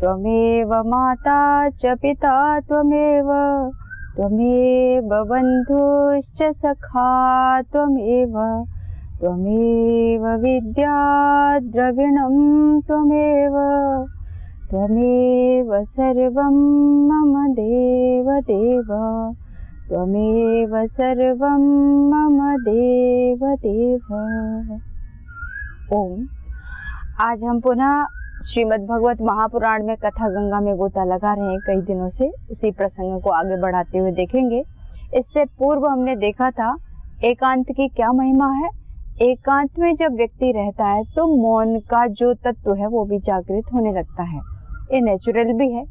त्वमेव माता च पिता त्वमेव, त्वमेव बन्धुश्च सखा त्वमेव, त्वमेव विद्या द्रविणं त्वमेव, त्वमेव सर्वं मम देव देव, त्वमेव सर्वं मम देव देव। ओम। आज हम पुनः श्रीमद् भगवत महापुराण में कथा गंगा में गोता लगा रहे हैं कई दिनों से। उसी प्रसंग को आगे बढ़ाते हुए देखेंगे। इससे पूर्व हमने देखा था एकांत की क्या महिमा है। एकांत में जब व्यक्ति रहता है तो मौन का जो तत्व है वो भी जागृत होने लगता है। ये नेचुरल भी है।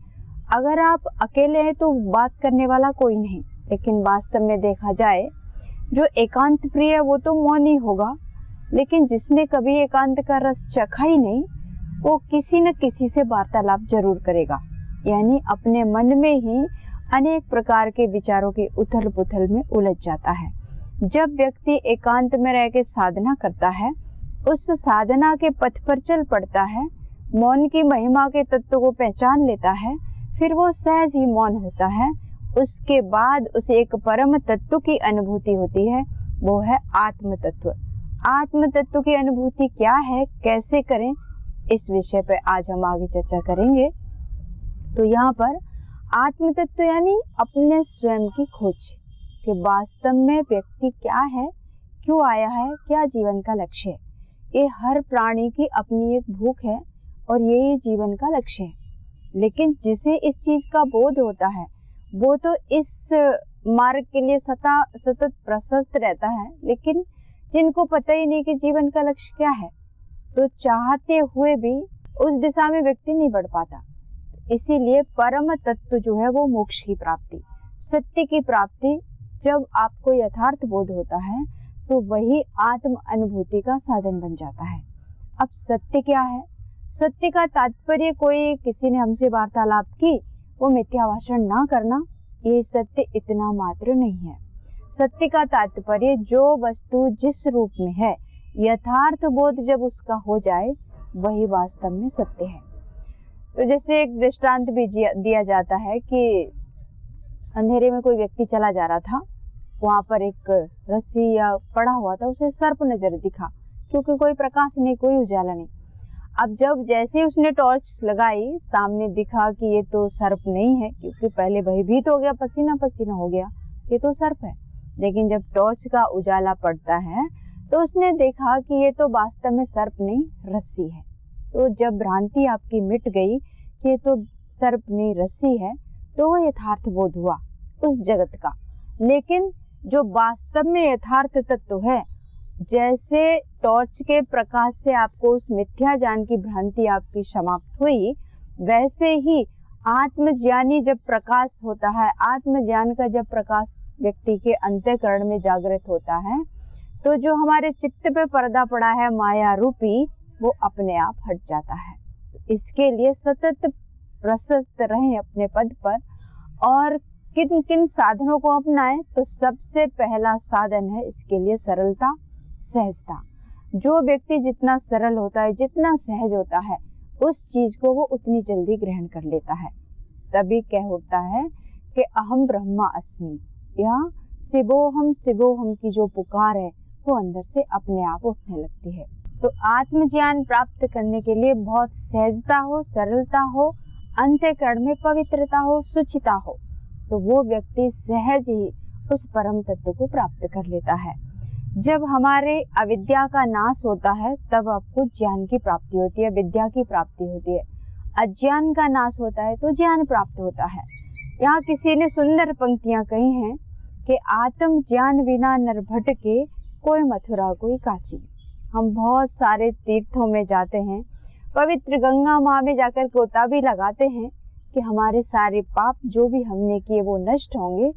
अगर आप अकेले हैं तो बात करने वाला कोई नहीं, लेकिन वास्तव में देखा जाए जो एकांत प्रिय है वो तो मौन ही होगा। लेकिन जिसने कभी एकांत का रस चखा ही नहीं वो किसी न किसी से वार्तालाप जरूर करेगा, यानी अपने मन में ही अनेक प्रकार के विचारों की उथल पुथल में उलझ जाता है। जब व्यक्ति एकांत में रह के साधना करता है, उस साधना के पथ पर चल पड़ता है, मौन की महिमा के तत्व को पहचान लेता है, फिर वो सहज ही मौन होता है। उसके बाद उसे एक परम तत्व की अनुभूति होती है, वो है आत्म तत्व। आत्म तत्व की अनुभूति क्या है, कैसे करें, इस विषय पर आज हम आगे चर्चा करेंगे। तो यहाँ पर आत्म तत्व यानी अपने स्वयं की खोज कि वास्तव में व्यक्ति क्या है, क्यों आया है, क्या जीवन का लक्ष्य है। ये हर प्राणी की अपनी एक भूख है और यही जीवन का लक्ष्य है। लेकिन जिसे इस चीज का बोध होता है वो तो इस मार्ग के लिए सतत प्रशस्त रहता है। लेकिन जिनको पता ही नहीं कि जीवन का लक्ष्य क्या है, तो चाहते हुए भी उस दिशा में व्यक्ति नहीं बढ़ पाता। इसीलिए परम तत्व जो है वो मोक्ष की प्राप्ति, सत्य की प्राप्ति, जब आपको यथार्थ बोध होता है तो वही आत्म अनुभूति का साधन बन जाता है। अब सत्य क्या है? सत्य का तात्पर्य कोई किसी ने हमसे वार्तालाप की वो मिथ्या भाषण ना करना, ये सत्य इतना मात्र नहीं है। सत्य का तात्पर्य जो वस्तु जिस रूप में है, यथार्थ बोध जब उसका हो जाए वही वास्तव में सत्य है। तो जैसे एक दृष्टांत भी दिया जाता है कि अंधेरे में कोई व्यक्ति चला जा रहा था, वहां पर एक रस्सी या पड़ा हुआ था, उसे सर्प नजर दिखा, क्योंकि कोई प्रकाश नहीं, कोई उजाला नहीं। अब जब जैसे ही उसने टॉर्च लगाई, सामने दिखा कि ये तो सर्प नहीं है, क्योंकि पहले भयभीत हो गया, पसीना पसीना हो गया, ये तो सर्प है। लेकिन जब टॉर्च का उजाला पड़ता है तो उसने देखा कि ये तो वास्तव में सर्प नहीं, रस्सी है। तो जब भ्रांति आपकी मिट गई कि ये तो सर्प नहीं, रस्सी है, तो वो यथार्थ बोध हुआ उस जगत का। लेकिन जो वास्तव में यथार्थ तत्व है, जैसे टॉर्च के प्रकाश से आपको उस मिथ्या ज्ञान की भ्रांति आपकी समाप्त हुई, वैसे ही आत्मज्ञानी जब प्रकाश होता है, आत्मज्ञान का जब प्रकाश व्यक्ति के अंतःकरण में जागृत होता है, तो जो हमारे चित्त पे पर्दा पड़ा है माया रूपी, वो अपने आप हट जाता है। इसके लिए सतत प्रशस्त रहें अपने पद पर और किन किन साधनों को अपनाएं। तो सबसे पहला साधन है इसके लिए सरलता, सहजता। जो व्यक्ति जितना सरल होता है, जितना सहज होता है, उस चीज को वो उतनी जल्दी ग्रहण कर लेता है। तभी कह उठता है कि अहम ब्रह्मा अस्मि, या शिवोहम की जो पुकार है वो अंदर से अपने आप उठने लगती है। तो आत्मज्ञान प्राप्त करने के लिए बहुत सहजता हो, सरलता हो, अंतःकरण में पवित्रता हो, शुचिता हो, तो वो व्यक्ति सहज ही उस परम तत्व को प्राप्त कर लेता है। जब हमारे अविद्या का नाश होता है तब आपको ज्ञान की प्राप्ति होती है, विद्या की प्राप्ति होती है। अज्ञान का नाश होता है तो ज्ञान प्राप्त होता है। यहाँ किसी ने सुंदर पंक्तियां कही हैं कि आत्म ज्ञान बिना नर भटके, कोई मथुरा कोई काशी। हम बहुत सारे तीर्थों में जाते हैं, पवित्र गंगा माँ में जाकर गोता भी लगाते हैं कि हमारे सारे पाप जो भी हमने किए वो नष्ट होंगे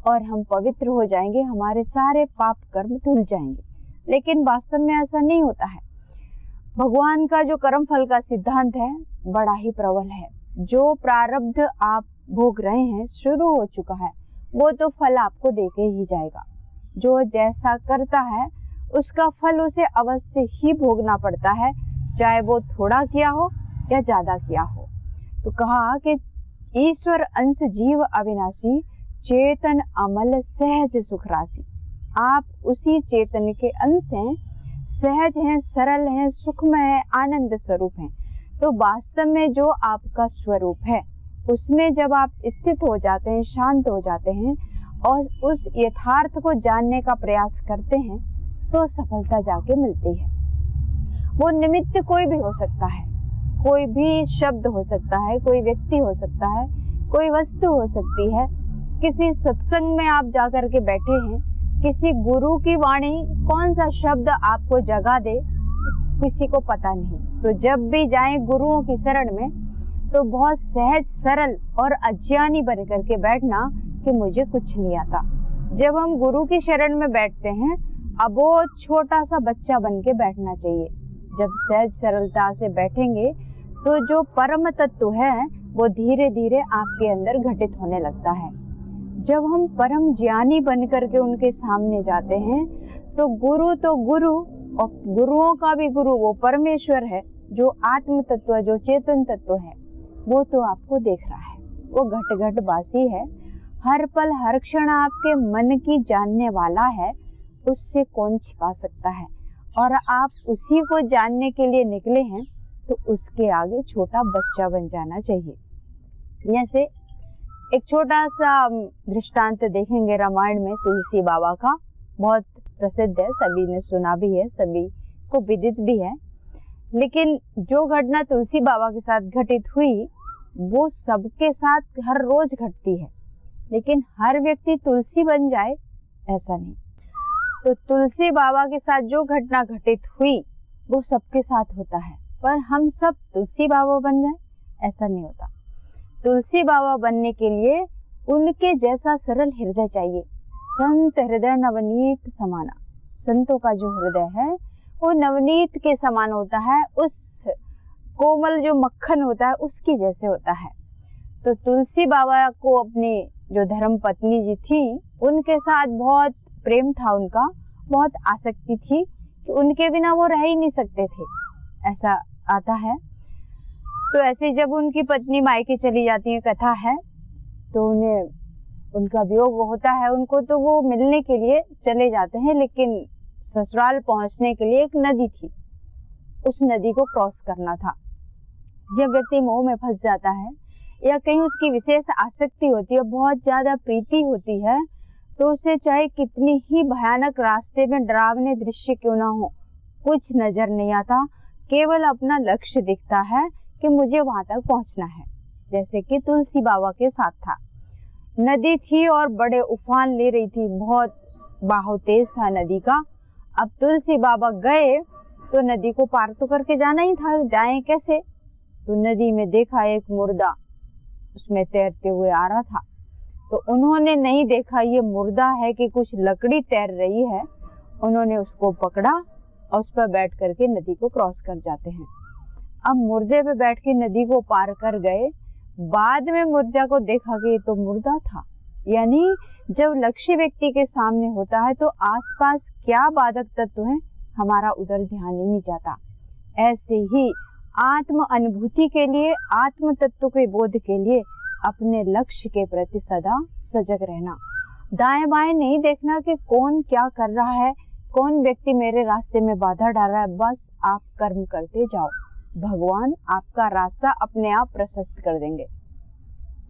और हम पवित्र हो जाएंगे, हमारे सारे पाप कर्म धुल जाएंगे। लेकिन वास्तव में ऐसा नहीं होता है। भगवान का जो कर्म फल का सिद्धांत है बड़ा ही प्रबल है। जो प्रारब्ध आप भोग रहे हैं, शुरू हो चुका है, वो तो फल आपको देके ही जाएगा। जो जैसा करता है उसका फल उसे अवश्य ही भोगना पड़ता है, चाहे वो थोड़ा किया हो या ज्यादा किया हो। तो कहा कि ईश्वर अंश जीव अविनाशी, चेतन अमल सहज सुख राशि। आप उसी चेतन के अंश हैं, सहज हैं, सरल हैं, सुखमय है, आनंद स्वरूप हैं। तो वास्तव में जो आपका स्वरूप है उसमें जब आप स्थित हो जाते हैं, शांत हो जाते हैं और उस यथार्थ को जानने का प्रयास करते हैं तो सफलता जाके मिलती है। वो निमित्त कोई भी हो सकता है, कोई भी शब्द हो सकता है, कोई व्यक्ति हो सकता है, कोई वस्तु हो सकती है। किसी सत्संग में आप जाकर के बैठे हैं, किसी गुरु की वाणी कौन सा शब्द आपको जगा दे किसी को पता नहीं। तो जब भी जाएं गुरुओं की शरण में तो बहुत सहज सरल और अज्ञानी बन करके बैठना कि मुझे कुछ नहीं आता। जब हम गुरु की शरण में बैठते हैं अबोध छोटा सा बच्चा बन के बैठना चाहिए। जब सहज सरलता से बैठेंगे तो जो परम तत्व है वो धीरे धीरे आपके अंदर घटित होने लगता है। जब हम परम ज्ञानी बन करके उनके सामने जाते हैं तो गुरु और गुरुओं का भी गुरु वो परमेश्वर है, जो आत्म तत्व, जो चेतन तत्व है, वो तो आपको देख रहा है। वो घट घट वासी है, हर पल हर क्षण आपके मन की जानने वाला है, उससे कौन छिपा सकता है। और आप उसी को जानने के लिए निकले हैं तो उसके आगे छोटा बच्चा बन जाना चाहिए। जैसे एक छोटा सा दृष्टांत देखेंगे रामायण में तुलसी बाबा का, बहुत प्रसिद्ध है, सभी ने सुना भी है, सभी को विदित भी है। लेकिन जो घटना तुलसी बाबा के साथ घटित हुई वो सबके साथ हर रोज घटती है, लेकिन हर व्यक्ति तुलसी बन जाए ऐसा नहीं। तो तुलसी बाबा के साथ जो घटना घटित हुई वो सबके साथ होता है, पर हम सब तुलसी बाबा बन जाए ऐसा नहीं होता। तुलसी बाबा बनने के लिए उनके जैसा सरल हृदय चाहिए। संत हृदय नवनीत समाना, संतों का जो हृदय है वो नवनीत के समान होता है, उस कोमल जो मक्खन होता है उसकी जैसे होता है। तो तुलसी बाबा को अपनी जो धर्म पत्नी जी थी उनके साथ बहुत प्रेम था, उनका बहुत आसक्ति थी कि उनके बिना वो रह ही नहीं सकते थे, ऐसा आता है। तो ऐसे जब उनकी पत्नी मायके चली जाती है, कथा है, तो उन्हें उनका वियोग होता है उनको, तो वो मिलने के लिए चले जाते हैं। लेकिन ससुराल पहुंचने के लिए एक नदी थी, उस नदी को क्रॉस करना था। जब व्यक्ति मोह में फंस जाता है या कहीं उसकी विशेष आसक्ति होती है, बहुत ज्यादा प्रीति होती है, तो उसे चाहे कितनी ही भयानक रास्ते में डरावने दृश्य क्यों ना हो, कुछ नजर नहीं आता, केवल अपना लक्ष्य दिखता है कि मुझे वहां तक पहुंचना है। जैसे कि तुलसी बाबा के साथ था। नदी थी और बड़े उफान ले रही थी, बहुत बहाव तेज था नदी का। अब तुलसी बाबा गए तो नदी को पार तो करके जाना ही था, जाएं कैसे। तो नदी में देखा एक मुर्दा उसमें तैरते हुए आ रहा था। तो उन्होंने नहीं देखा ये मुर्दा है कि कुछ लकड़ी तैर रही है, उन्होंने उसको पकड़ा और उस पर बैठ करके नदी को क्रॉस कर जाते हैं। अब मुर्दे पे बैठ के नदी को पार कर गए, बाद में मुर्दा को देखा कि ये तो मुर्दा था। यानी जब लक्ष्य व्यक्ति के सामने होता है तो आसपास क्या बाधक तत्व है हमारा उधर ध्यान ही नहीं जाता। ऐसे ही आत्म अनुभूति के लिए, आत्म तत्व के बोध के लिए अपने लक्ष्य के प्रति सदा सजग रहना, दाएं बाएं नहीं देखना कि कौन क्या कर रहा है, कौन व्यक्ति मेरे रास्ते में बाधा डाल रहा है। बस आप कर्म करते जाओ, भगवान आपका रास्ता अपने आप प्रशस्त कर देंगे।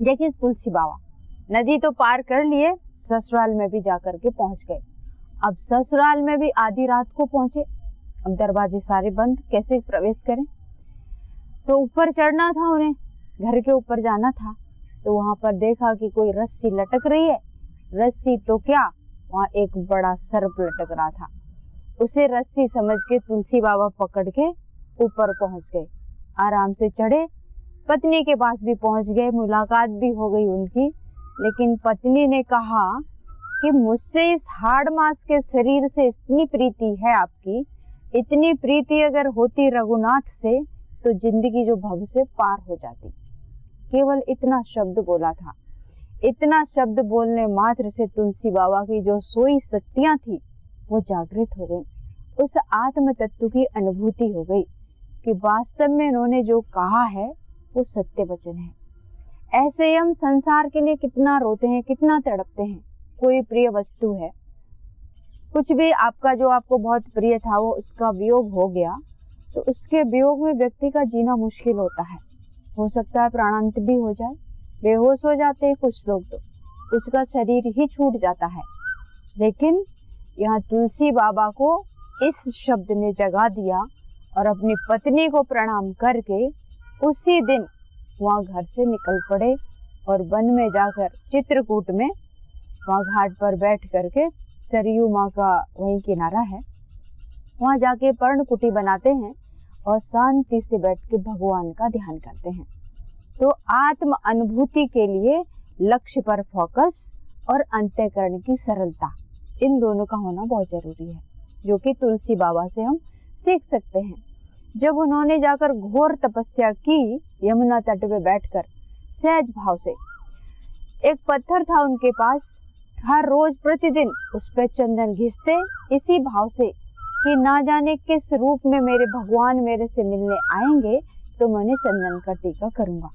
देखिए तुलसी बाबा नदी तो पार कर लिए, ससुराल में भी जाकर के पहुंच गए। अब ससुराल में भी आधी रात को पहुंचे, अब दरवाजे सारे बंद, कैसे प्रवेश करें। तो ऊपर चढ़ना था उन्हें, घर के ऊपर जाना था। तो वहां पर देखा कि कोई रस्सी लटक रही है। रस्सी तो क्या, वहां एक बड़ा सर्प लटक रहा था। उसे रस्सी समझ के तुलसी बाबा पकड़ के ऊपर पहुंच गए, आराम से चढ़े, पत्नी के पास भी पहुंच गए, मुलाकात भी हो गई उनकी। लेकिन पत्नी ने कहा कि मुझसे इस हाड़ मांस के शरीर से इतनी प्रीति है आपकी, इतनी प्रीति अगर होती रघुनाथ से तो जिंदगी जो भव से पार हो जाती। केवल इतना शब्द बोला था। इतना शब्द बोलने मात्र से तुलसी बाबा की जो सोई शक्तियां थी वो जागृत हो गई। उस आत्म तत्व की अनुभूति हो गई कि वास्तव में इन्होंने जो कहा है वो सत्य वचन है। ऐसे ही हम संसार के लिए कितना रोते हैं, कितना तड़पते हैं। कोई प्रिय वस्तु है, कुछ भी आपका जो आपको बहुत प्रिय था, वो उसका वियोग हो गया, तो उसके वियोग में व्यक्ति का जीना मुश्किल होता है। हो सकता है प्राणांत भी हो जाए, बेहोश हो जाते हैं कुछ लोग, तो उसका शरीर ही छूट जाता है। लेकिन यहाँ तुलसी बाबा को इस शब्द ने जगा दिया और अपनी पत्नी को प्रणाम करके उसी दिन वहाँ घर से निकल पड़े और वन में जाकर चित्रकूट में वहाँ घाट पर बैठ करके, सरयू माँ का वहीं किनारा है, वहाँ जाके पर्णकुटी बनाते हैं और शांति से बैठ के भगवान का ध्यान करते हैं। तो आत्म अनुभूति के लिए लक्ष्य पर फोकस और अंतःकरण की सरलता, इन दोनों का होना बहुत जरूरी है, जो कि तुलसी बाबा से हम सीख सकते हैं। जब उन्होंने जाकर घोर तपस्या की, यमुना तट पे बैठकर सहज भाव से, एक पत्थर था उनके पास, हर रोज प्रतिदिन उस पर चंदन घिसते, इसी भाव से कि ना जाने किस रूप में मेरे भगवान मेरे से मिलने आएंगे तो मैं उन्हें चंदन का टीका करूंगा।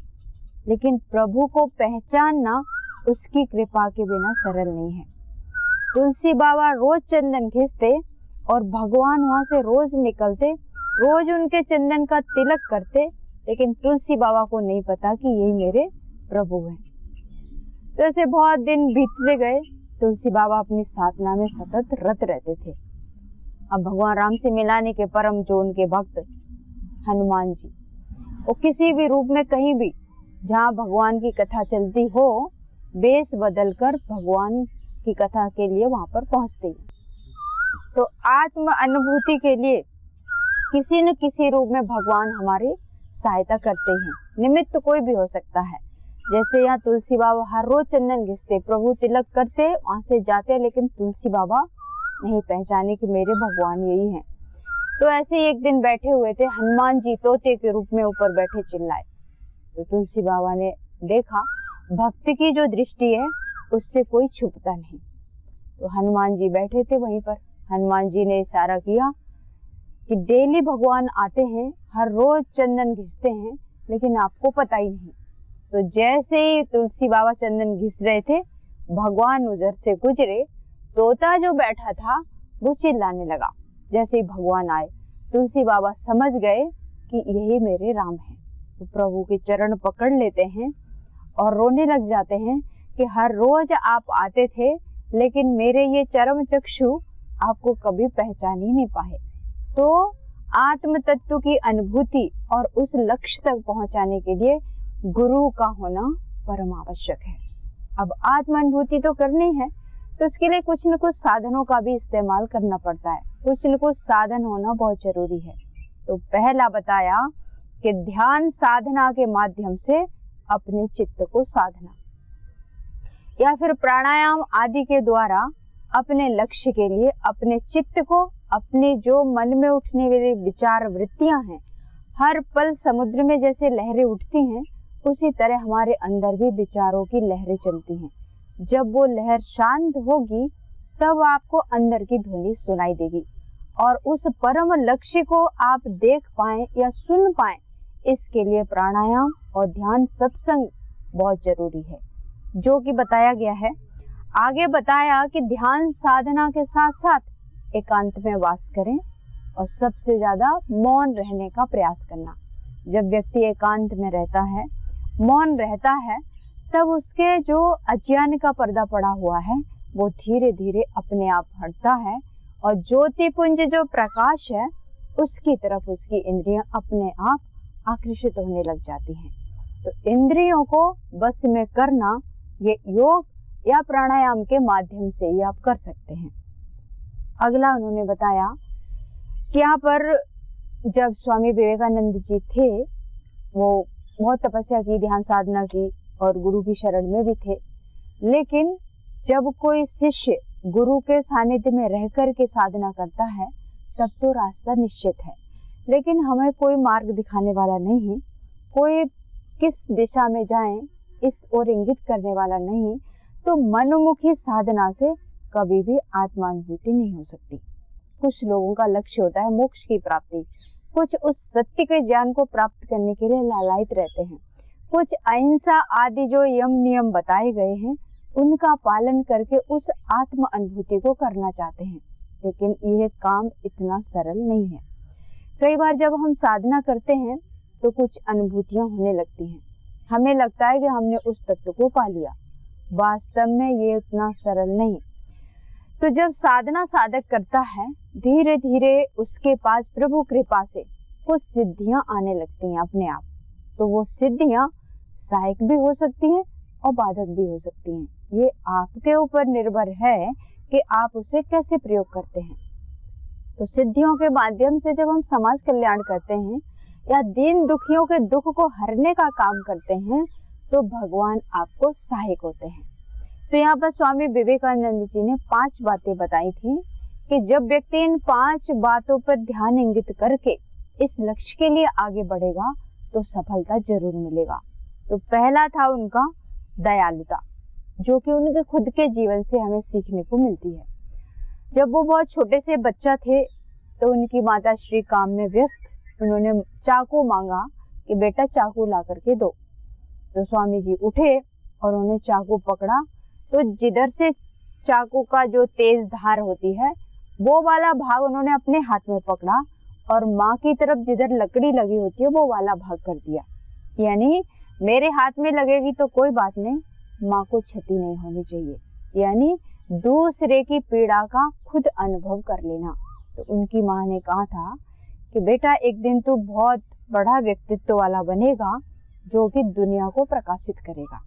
लेकिन प्रभु को पहचानना उसकी कृपा के बिना सरल नहीं है। तुलसी बाबा रोज चंदन घिसते और भगवान वहां से रोज निकलते, रोज उनके चंदन का तिलक करते, लेकिन तुलसी बाबा को नहीं पता कि यही मेरे प्रभु हैं। तो ऐसे बहुत दिन बीतते गए। तुलसी बाबा अपनी साधना में सतत रत रहते थे। अब भगवान राम से मिलाने के परम जो उनके भक्त हनुमान जी, वो किसी भी रूप में कहीं भी जहाँ भगवान की कथा चलती हो, बेस बदलकर भगवान की कथा के लिए वहां पर पहुंचते हैं। तो आत्म अनुभूति के लिए किसी न किसी रूप में भगवान हमारी सहायता करते हैं। निमित्त कोई भी हो सकता है। जैसे यहाँ तुलसी बाबा हर रोज चंदन घिसते, प्रभु तिलक करते, वहां से जाते, लेकिन तुलसी बाबा नहीं पहचाने कि मेरे भगवान यही हैं। तो ऐसे ही एक दिन बैठे हुए थे, हनुमान जी तोते के रूप में ऊपर बैठे चिल्लाए। तो तुलसी बाबा ने देखा भक्त की जो दृष्टि है उससे कोई छुपता नहीं। तो हनुमान जी बैठे थे वहीं पर। हनुमान जी ने इशारा किया कि डेली भगवान आते हैं, हर रोज चंदन घिसते हैं, लेकिन आपको पता ही नहीं। तो जैसे ही तुलसी बाबा चंदन घिस रहे थे, भगवान उधर से गुजरे, तोता जो बैठा था वो चिल्लाने लगा। जैसे ही भगवान आए, तुलसी बाबा समझ गए कि यही मेरे राम हैं। तो प्रभु के चरण पकड़ लेते हैं और रोने लग जाते हैं कि हर रोज आप आते थे, लेकिन मेरे ये चरम चक्षु आपको कभी पहचान ही नहीं पाए। तो आत्म तत्व की अनुभूति और उस लक्ष्य तक पहुंचाने के लिए गुरु का होना परम आवश्यक है। अब आत्म अनुभूति तो करनी है, तो इसके लिए कुछ न कुछ साधनों का भी इस्तेमाल करना पड़ता है। कुछ न कुछ साधन होना बहुत जरूरी है। तो पहला बताया कि ध्यान साधना के माध्यम से अपने चित्त को साधना, या फिर प्राणायाम आदि के द्वारा अपने लक्ष्य के लिए अपने चित्त को, अपने जो मन में उठने वाली विचार वृत्तियां हैं, हर पल समुद्र में जैसे लहरें उठती हैं, उसी तरह हमारे अंदर भी विचारों की लहरें चलती हैं। जब वो लहर शांत होगी तब आपको अंदर की ध्वनि सुनाई देगी और उस परम लक्ष्य को आप देख पाएं या सुन पाएं, इसके लिए प्राणायाम और ध्यान सत्संग बहुत जरूरी है, जो कि बताया गया है। आगे बताया कि ध्यान साधना के साथ साथ एकांत में वास करें और सबसे ज्यादा मौन रहने का प्रयास करना। जब व्यक्ति एकांत में रहता है, मौन रहता है, तब उसके जो अज्ञान का पर्दा पड़ा हुआ है वो धीरे धीरे अपने आप हटता है और ज्योतिपुंज जो प्रकाश है उसकी तरफ उसकी इंद्रियां अपने आप आकर्षित होने लग जाती हैं। तो इंद्रियों को बस में करना ये योग या प्राणायाम के माध्यम से ही आप कर सकते हैं। अगला उन्होंने बताया कि यहाँ पर जब स्वामी विवेकानंद जी थे, वो बहुत तपस्या की, ध्यान साधना की और गुरु की शरण में भी थे। लेकिन जब कोई शिष्य गुरु के सानिध्य में रह कर के साधना करता है तब तो रास्ता निश्चित है, लेकिन हमें कोई मार्ग दिखाने वाला नहीं है, कोई किस दिशा में जाएं इस ओर इंगित करने वाला नहीं, तो मनोमुखी साधना से कभी भी आत्मानुभूति नहीं हो सकती। कुछ लोगों का लक्ष्य होता है मोक्ष की प्राप्ति, कुछ उस सत्य के ज्ञान को प्राप्त करने के लिए लालायित रहते हैं, कुछ अहिंसा आदि जो यम नियम बताए गए हैं उनका पालन करके उस आत्म अनुभूति को करना चाहते हैं, लेकिन यह काम इतना सरल नहीं है। कई बार जब हम साधना करते हैं तो कुछ अनुभूतियां होने लगती हैं, हमें लगता है कि हमने उस तत्व को पा लिया। वास्तव में ये उतना सरल नहीं। तो जब साधना साधक करता है, धीरे धीरे उसके पास प्रभु कृपा से कुछ सिद्धियां आने लगती हैं अपने आप। तो वो सिद्धियां सहायक भी हो सकती हैं और बाधक भी हो सकती हैं। ये आपके ऊपर निर्भर है कि आप उसे कैसे प्रयोग करते हैं। तो सिद्धियों के माध्यम से जब हम समाज कल्याण करते हैं या दीन दुखियों के दुख को हरने का काम करते हैं तो भगवान आपको सहायक होते हैं। तो यहाँ पर स्वामी विवेकानंद जी ने 5 बातें बताई थी कि जब व्यक्ति इन 5 बातों पर ध्यान इंगित करके इस लक्ष्य के लिए आगे बढ़ेगा तो सफलता जरूर मिलेगा। तो पहला था उनका दयालुता, जो कि उनके खुद के जीवन से हमें सीखने को मिलती है। जब वो बहुत छोटे से बच्चा थे तो उनकी माता श्री काम में व्यस्त उन्होंने चाकू मांगा कि बेटा चाकू ला करके दो। तो स्वामी जी उठे और उन्होंने चाकू पकड़ा, तो जिधर से चाकू का जो तेज धार होती है वो वाला भाग उन्होंने अपने हाथ में पकड़ा और माँ की तरफ जिधर लकड़ी लगी होती है वो वाला भाग कर दिया। यानी मेरे हाथ में लगेगी तो कोई बात नहीं, माँ को क्षति नहीं होनी चाहिए। यानी दूसरे की पीड़ा का खुद अनुभव कर लेना। तो उनकी माँ ने कहा था कि बेटा एक दिन तू बहुत बड़ा व्यक्तित्व वाला बनेगा जो कि दुनिया को प्रकाशित करेगा।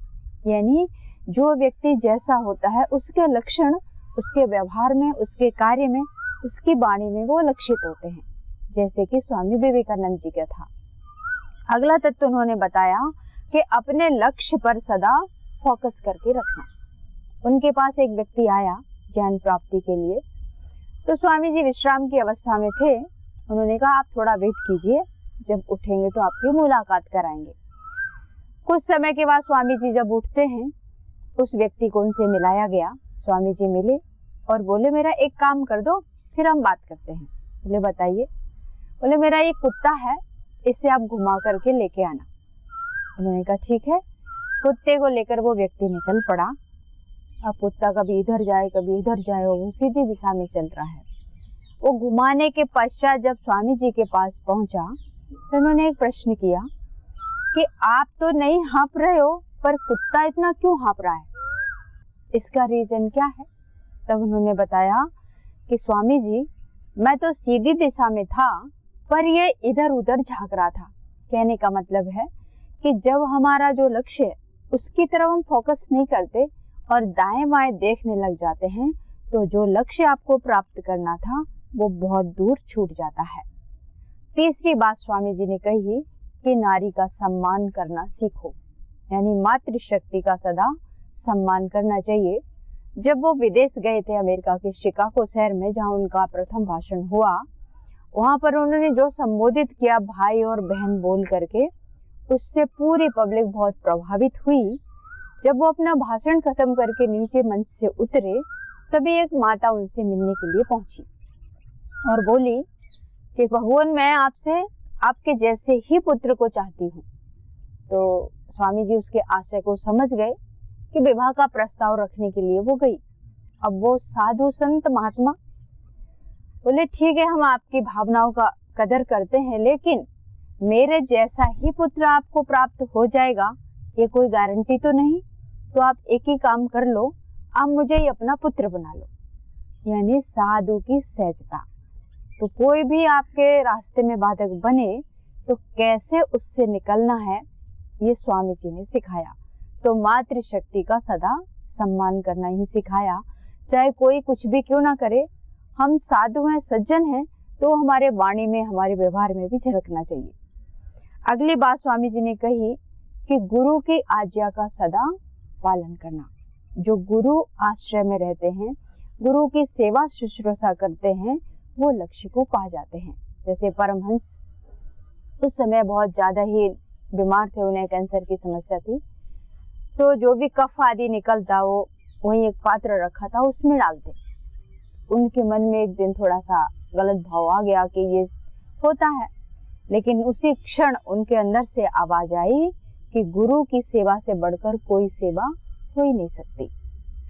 यानी जो व्यक्ति जैसा होता है उसके लक्षण उसके व्यवहार में, उसके कार्य में, उसकी वाणी में वो लक्षित होते हैं, जैसे कि स्वामी विवेकानंद जी का था। अगला तत्व उन्होंने बताया कि अपने लक्ष्य पर सदा फोकस करके रखना। उनके पास एक व्यक्ति आया ज्ञान प्राप्ति के लिए। तो स्वामी जी विश्राम की अवस्था में थे। उन्होंने कहा आप थोड़ा वेट कीजिए, जब उठेंगे तो आपकी मुलाकात कराएंगे। कुछ समय के बाद स्वामी जी जब उठते हैं, उस व्यक्ति को उनसे मिलाया गया। स्वामी जी मिले और बोले मेरा एक काम कर दो फिर हम बात करते हैं। बोले बताइए। बोले मेरा एक कुत्ता है, इसे आप घुमा करके लेके आना। उन्होंने कहा ठीक है। कुत्ते को लेकर वो व्यक्ति निकल पड़ा। अब कुत्ता कभी इधर जाए कभी उधर जाए, वो सीधी दिशा में चल रहा है। वो घुमाने के पश्चात जब स्वामी जी के पास पहुंचा तो उन्होंने एक प्रश्न किया कि आप तो नहीं हाँप रहे हो पर कुत्ता इतना क्यों हाँप रहा है, इसका रीजन क्या है। तब उन्होंने बताया कि स्वामी जी मैं तो सीधी दिशा में था पर ये इधर उधर झांक रहा था। कहने का मतलब है कि जब हमारा जो लक्ष्य है उसकी तरफ हम फोकस नहीं करते और दाएं बाएं देखने लग जाते हैं तो जो लक्ष्य आपको प्राप्त करना था वो बहुत दूर छूट जाता है। तीसरी बात स्वामी जी ने कही कि नारी का सम्मान करना सीखो, यानी मातृशक्ति का सदा सम्मान करना चाहिए। जब वो विदेश गए थे अमेरिका के शिकागो शहर में, जहां उनका प्रथम भाषण हुआ, वहां पर उन्होंने जो संबोधित किया भाई और बहन बोल करके, उससे पूरी पब्लिक बहुत प्रभावित हुई। जब वो अपना भाषण खत्म करके नीचे मंच से उतरे तभी एक माता उनसे मिलने के लिए पहुंची और बोली कि भगवान मैं आपसे आपके जैसे ही पुत्र को चाहती हूँ। तो स्वामी जी उसके आशय को समझ गए कि विवाह का प्रस्ताव रखने के लिए वो गई। अब वो साधु संत महात्मा बोले ठीक है हम आपकी भावनाओं का कदर करते हैं, लेकिन मेरे जैसा ही पुत्र आपको प्राप्त हो जाएगा ये कोई गारंटी तो नहीं। तो आप एक ही काम कर लो, आप मुझे ही अपना पुत्र बना लो। यानी साधु की सहजता। तो कोई भी आपके रास्ते में बाधक बने तो कैसे उससे निकलना है ये स्वामी जी ने सिखाया। तो मातृशक्ति का सदा सम्मान करना ही सिखाया। चाहे कोई कुछ भी क्यों ना करे, हम साधु हैं सज्जन हैं तो हमारे वाणी में हमारे व्यवहार में भी झलकना चाहिए। अगली बात स्वामी जी ने कही कि गुरु की आज्ञा का सदा पालन करना। जो गुरु आश्रय में रहते हैं, गुरु की सेवा शुश्रूषा करते हैं, वो लक्ष्य को पा जाते हैं। जैसे परमहंस उस समय बहुत ज्यादा ही बीमार थे, उन्हें कैंसर की समस्या थी। तो जो भी कफ आदि निकलता वो वहीं एक पात्र रखा था उसमें डालते। उनके मन में एक दिन थोड़ा सा गलत भाव आ गया कि ये होता है, लेकिन उसी क्षण उनके अंदर से आवाज आई कि गुरु की सेवा से बढ़कर कोई सेवा हो ही नहीं सकती।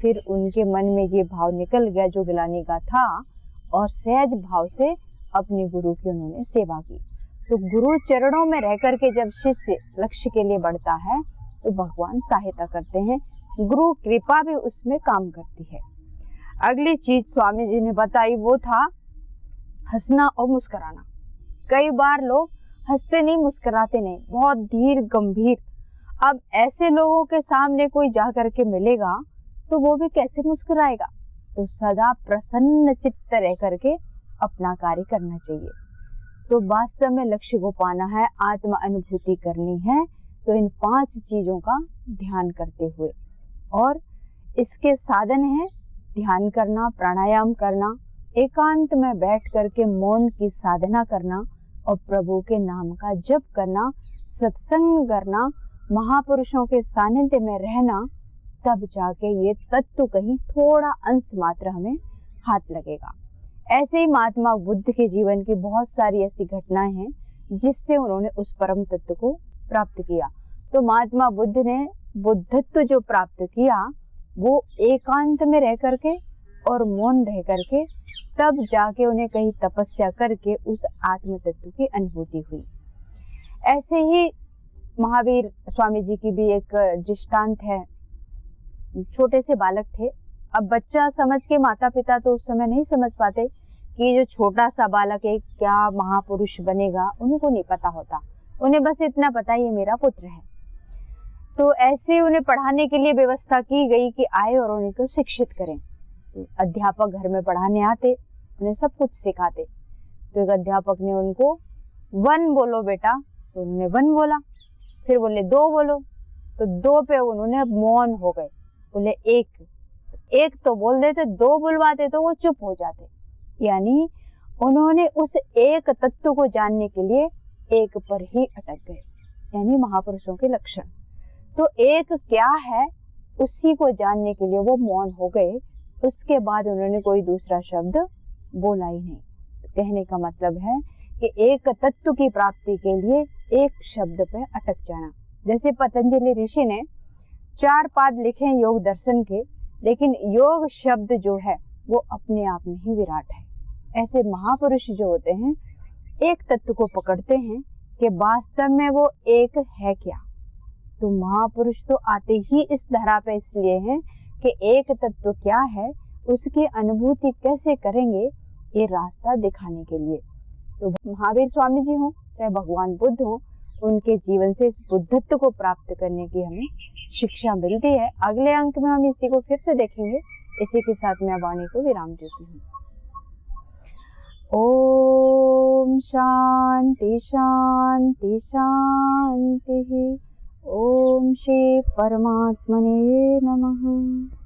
फिर उनके मन में ये भाव निकल गया जो गिलानी का था, और सहज भाव से अपने गुरु की उन्होंने सेवा की। तो गुरु चरणों में रह करके जब शिष्य लक्ष्य के लिए बढ़ता है तो भगवान सहायता करते हैं, गुरु कृपा भी उसमें काम करती है। अगली चीज स्वामी जी ने बताई वो था हंसना और मुस्कुराना। कई बार लोग हंसते नहीं, मुस्कुराते नहीं, बहुत धीर गंभीर। अब ऐसे लोगों के सामने कोई जा करके मिलेगा तो वो भी कैसे मुस्कुराएगा। तो सदा प्रसन्न चित्त रह करके अपना कार्य करना चाहिए। तो वास्तव में लक्ष्य को पाना है, आत्मा अनुभूति करनी है, तो इन 5 चीजों का ध्यान करते हुए, और इसके साधन है ध्यान करना, प्राणायाम करना, एकांत में बैठ करके मौन की साधना करना, और प्रभु के नाम का जप करना, सत्संग करना, महापुरुषों के सानिध्य में रहना, तब जाके ये तत्व कहीं थोड़ा अंश मात्र हमें हाथ लगेगा। ऐसे ही महात्मा बुद्ध के जीवन की बहुत सारी ऐसी घटनाएं हैं जिससे उन्होंने उस परम तत्व को प्राप्त किया। तो महात्मा बुद्ध ने बुद्धत्व जो प्राप्त किया वो एकांत में रह करके और मौन रह करके, तब जाके उन्हें कहीं तपस्या करके उस आत्म तत्व की अनुभूति हुई। ऐसे ही महावीर स्वामी जी की भी एक दृष्टांत है। छोटे से बालक थे। अब बच्चा समझ के माता पिता तो उस समय नहीं समझ पाते कि जो छोटा सा बालक है क्या महापुरुष बनेगा, उनको नहीं पता होता। उन्हें बस इतना पता है ये मेरा पुत्र है। तो ऐसे उन्हें पढ़ाने के लिए व्यवस्था की गई कि आए और उन्हें को शिक्षित करें। तो अध्यापक घर में पढ़ाने आते, उन्हें सब कुछ सिखाते। तो एक अध्यापक ने उनको 1 बोलो बेटा, तो उन्होंने 1 बोला। फिर बोले 2 बोलो, तो 2 पे उन्होंने मौन हो गए। बोले 1 तो बोल देते, 2 बुलवाते तो वो चुप हो जाते। यानी उन्होंने उस एक तत्व को जानने के लिए एक पर ही अटक गए, यानी महापुरुषों के लक्षण। तो एक क्या है उसी को जानने के लिए वो मौन हो गए। उसके बाद उन्होंने कोई दूसरा शब्द बोला ही नहीं। कहने का मतलब है कि एक तत्व की प्राप्ति के लिए एक शब्द पे अटक जाना। जैसे पतंजलि ऋषि ने 4 पाद लिखे हैं योग दर्शन के, लेकिन योग शब्द जो है वो अपने आप में ही विराट है। ऐसे महापुरुष जो होते हैं एक तत्व को पकड़ते हैं कि वास्तव में वो एक है क्या। तो महापुरुष तो आते ही इस धरा पे इसलिए हैं कि एक तत्व क्या है, उसकी अनुभूति कैसे करेंगे, ये रास्ता दिखाने के लिए। तो महावीर स्वामी जी हों चाहे भगवान बुद्ध हों, उनके जीवन से इस बुद्धत्व को प्राप्त करने की हमें शिक्षा मिलती है। अगले अंक में हम इसी को फिर से देखेंगे। इसी के साथ मैं वाणी को विराम देती हूँ। ओम शांति शांति शांति। ओम श्री परमात्मने नमः।